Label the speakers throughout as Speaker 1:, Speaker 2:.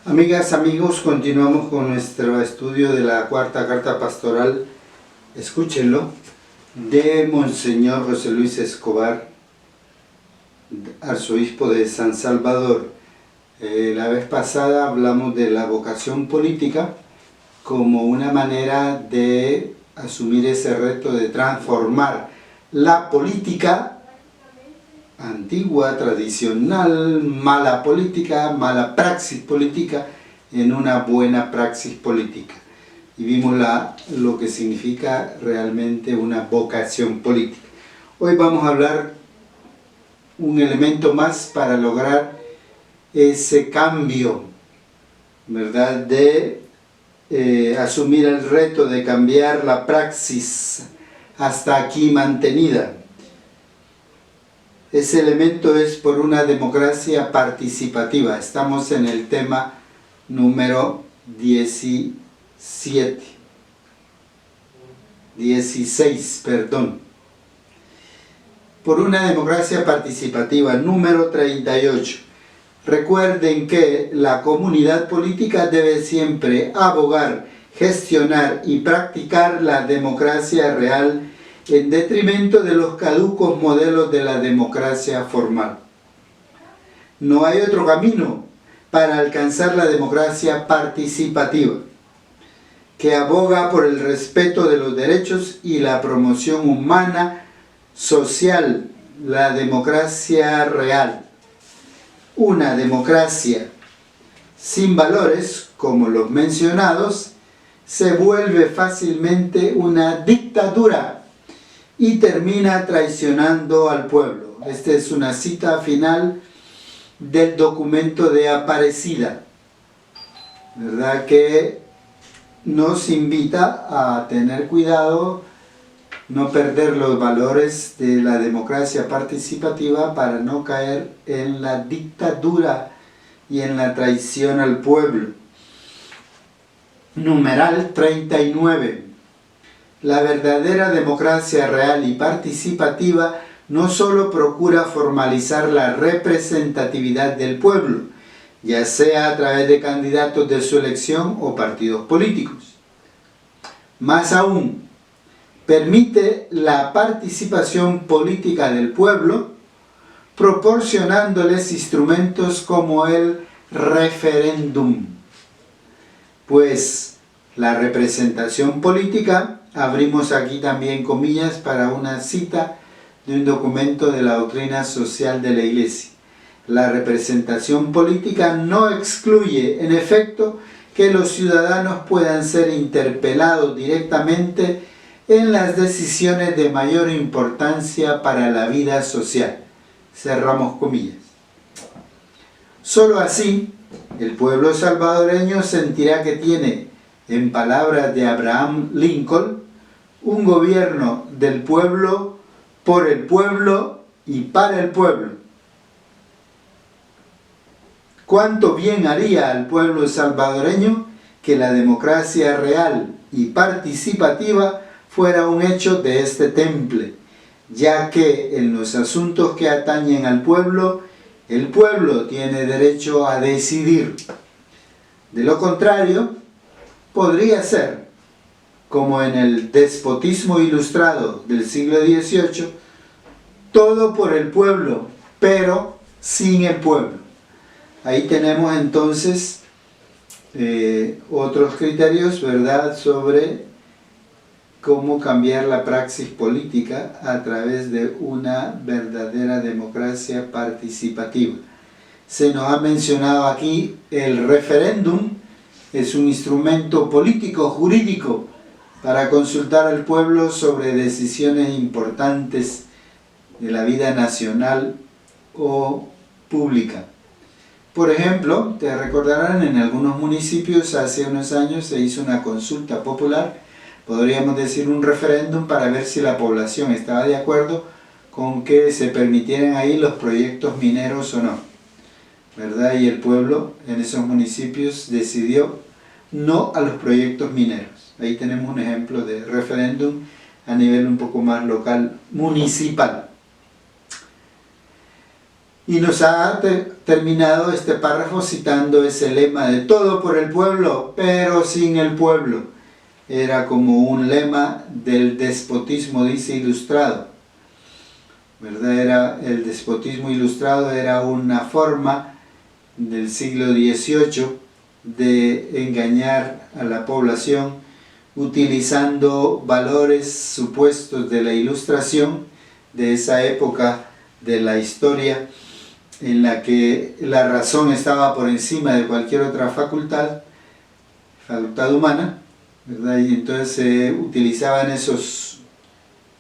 Speaker 1: Amigas, amigos, continuamos con nuestro estudio de la cuarta carta pastoral, escúchenlo, de Monseñor José Luis Escobar, arzobispo de San Salvador. La vez pasada hablamos de la vocación política como una manera de asumir ese reto de transformar la política antigua, tradicional, mala política, mala praxis política, en una buena praxis política. Y vimos lo que significa realmente una vocación política. Hoy vamos a hablar un elemento más para lograr ese cambio, ¿verdad? De asumir el reto de cambiar la praxis hasta aquí mantenida. Ese elemento es por una democracia participativa. Estamos en el tema número 16, por una democracia participativa, número 38. Recuerden que la comunidad política debe siempre abogar, gestionar y practicar la democracia real en detrimento de los caducos modelos de la democracia formal. No hay otro camino para alcanzar la democracia participativa, que aboga por el respeto de los derechos y la promoción humana, social, la democracia real. Una democracia sin valores, como los mencionados, se vuelve fácilmente una dictadura y termina traicionando al pueblo. Esta es una cita final del documento de Aparecida, ¿verdad? Que nos invita a tener cuidado, no perder los valores de la democracia participativa para no caer en la dictadura y en la traición al pueblo. Numeral 39. La verdadera democracia real y participativa no solo procura formalizar la representatividad del pueblo, ya sea a través de candidatos de su elección o partidos políticos. Más aún, permite la participación política del pueblo, proporcionándoles instrumentos como el referéndum. Pues la representación política, abrimos aquí también comillas para una cita de un documento de la doctrina social de la Iglesia. La representación política no excluye, en efecto, que los ciudadanos puedan ser interpelados directamente en las decisiones de mayor importancia para la vida social. Cerramos comillas. Solo así, el pueblo salvadoreño sentirá que tiene, en palabras de Abraham Lincoln, un gobierno del pueblo, por el pueblo y para el pueblo. ¿Cuánto bien haría al pueblo salvadoreño que la democracia real y participativa fuera un hecho de este temple, ya que en los asuntos que atañen al pueblo, el pueblo tiene derecho a decidir. De lo contrario, podría ser, como en el despotismo ilustrado del siglo XVIII, todo por el pueblo, pero sin el pueblo. Ahí tenemos entonces otros criterios, ¿verdad?, sobre cómo cambiar la praxis política a través de una verdadera democracia participativa. Se nos ha mencionado aquí el referéndum. Es un instrumento político, jurídico, para consultar al pueblo sobre decisiones importantes de la vida nacional o pública. Por ejemplo, te recordarán, en algunos municipios hace unos años se hizo una consulta popular, podríamos decir un referéndum, para ver si la población estaba de acuerdo con que se permitieran ahí los proyectos mineros o no, ¿verdad? Y el pueblo en esos municipios decidió no a los proyectos mineros. Ahí tenemos un ejemplo de referéndum a nivel un poco más local, municipal. Y nos ha terminado este párrafo citando ese lema de todo por el pueblo, pero sin el pueblo. Era como un lema del despotismo, dice Ilustrado. ¿Verdad? El despotismo ilustrado era una forma del siglo XVIII de engañar a la población utilizando valores supuestos de la Ilustración, de esa época de la historia en la que la razón estaba por encima de cualquier otra facultad humana, ¿verdad? Y entonces se utilizaban esos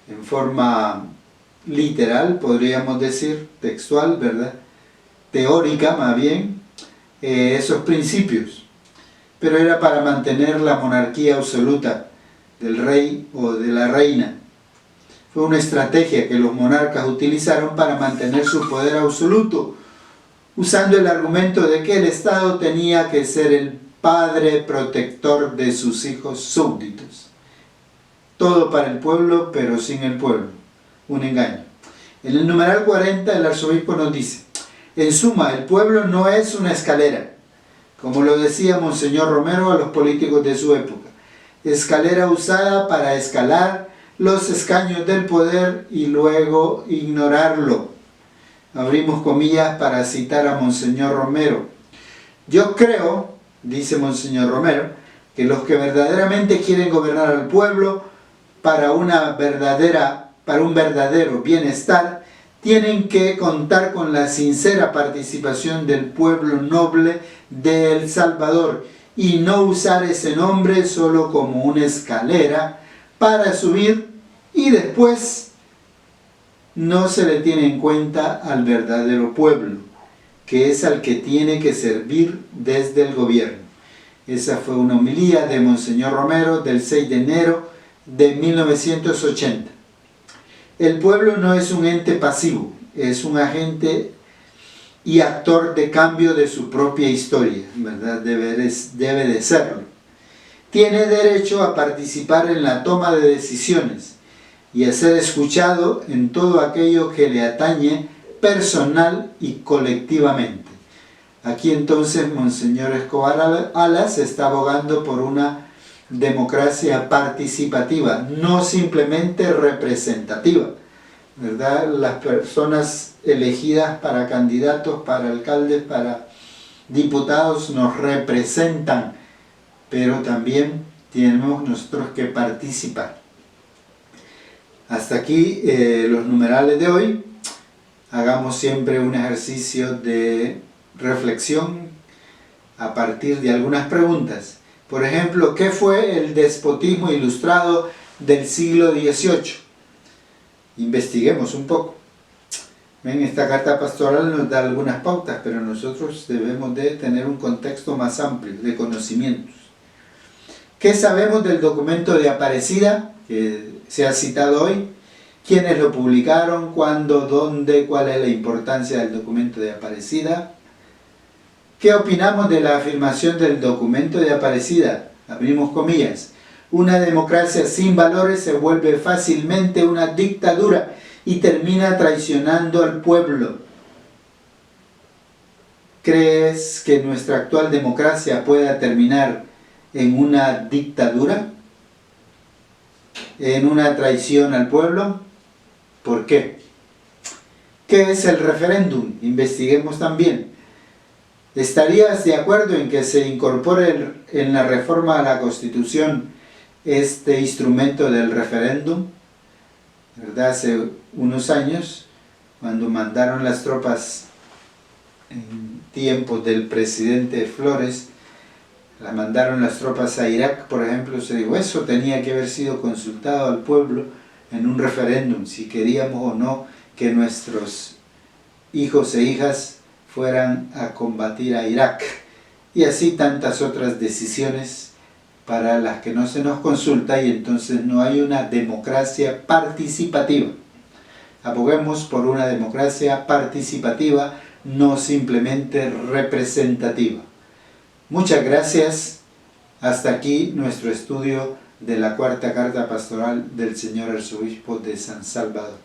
Speaker 1: en forma literal, podríamos decir, textual, ¿verdad? Teórica más bien, esos principios, pero era para mantener la monarquía absoluta del rey o de la reina. Fue una estrategia que los monarcas utilizaron para mantener su poder absoluto, usando el argumento de que el Estado tenía que ser el padre protector de sus hijos súbditos. Todo para el pueblo, pero sin el pueblo. Un engaño. En el numeral 40 el arzobispo nos dice: en suma, el pueblo no es una escalera, como lo decía Monseñor Romero a los políticos de su época, escalera usada para escalar los escaños del poder y luego ignorarlo. Abrimos comillas para citar a Monseñor Romero. Yo creo, dice Monseñor Romero, que los que verdaderamente quieren gobernar al pueblo para un verdadero bienestar, tienen que contar con la sincera participación del pueblo noble de El Salvador y no usar ese nombre solo como una escalera para subir y después no se le tiene en cuenta al verdadero pueblo, que es al que tiene que servir desde el gobierno. Esa fue una homilía de Monseñor Romero del 6 de enero de 1980. El pueblo no es un ente pasivo, es un agente y actor de cambio de su propia historia, ¿verdad? Debe de serlo. Tiene derecho a participar en la toma de decisiones y a ser escuchado en todo aquello que le atañe personal y colectivamente. Aquí entonces Monseñor Escobar Alas está abogando por una democracia participativa, no simplemente representativa, ¿verdad? Las personas elegidas para candidatos, para alcaldes, para diputados nos representan, pero también tenemos nosotros que participar. Hasta aquí los numerales de hoy. Hagamos siempre un ejercicio de reflexión a partir de algunas preguntas. Por ejemplo, ¿qué fue el despotismo ilustrado del siglo XVIII? Investiguemos un poco. Ven, esta carta pastoral nos da algunas pautas, pero nosotros debemos de tener un contexto más amplio de conocimientos. ¿Qué sabemos del documento de Aparecida, que se ha citado hoy? ¿Quiénes lo publicaron? ¿Cuándo? ¿Dónde? ¿Cuál es la importancia del documento de Aparecida? ¿Qué opinamos de la afirmación del documento de Aparecida? Abrimos comillas. Una democracia sin valores se vuelve fácilmente una dictadura y termina traicionando al pueblo. ¿Crees que nuestra actual democracia pueda terminar en una dictadura? ¿En una traición al pueblo? ¿Por qué? ¿Qué es el referéndum? Investiguemos también. ¿Estarías de acuerdo en que se incorpore en la reforma a la Constitución este instrumento del referéndum? ¿Verdad? Hace unos años, cuando mandaron las tropas en tiempos del presidente Flores, la mandaron las tropas a Irak, por ejemplo, se dijo, eso tenía que haber sido consultado al pueblo en un referéndum, si queríamos o no que nuestros hijos e hijas fueran a combatir a Irak. Y así tantas otras decisiones para las que no se nos consulta y entonces no hay una democracia participativa. Aboguemos por una democracia participativa, no simplemente representativa. Muchas gracias Hasta aquí nuestro estudio de la cuarta carta pastoral del señor arzobispo de San Salvador.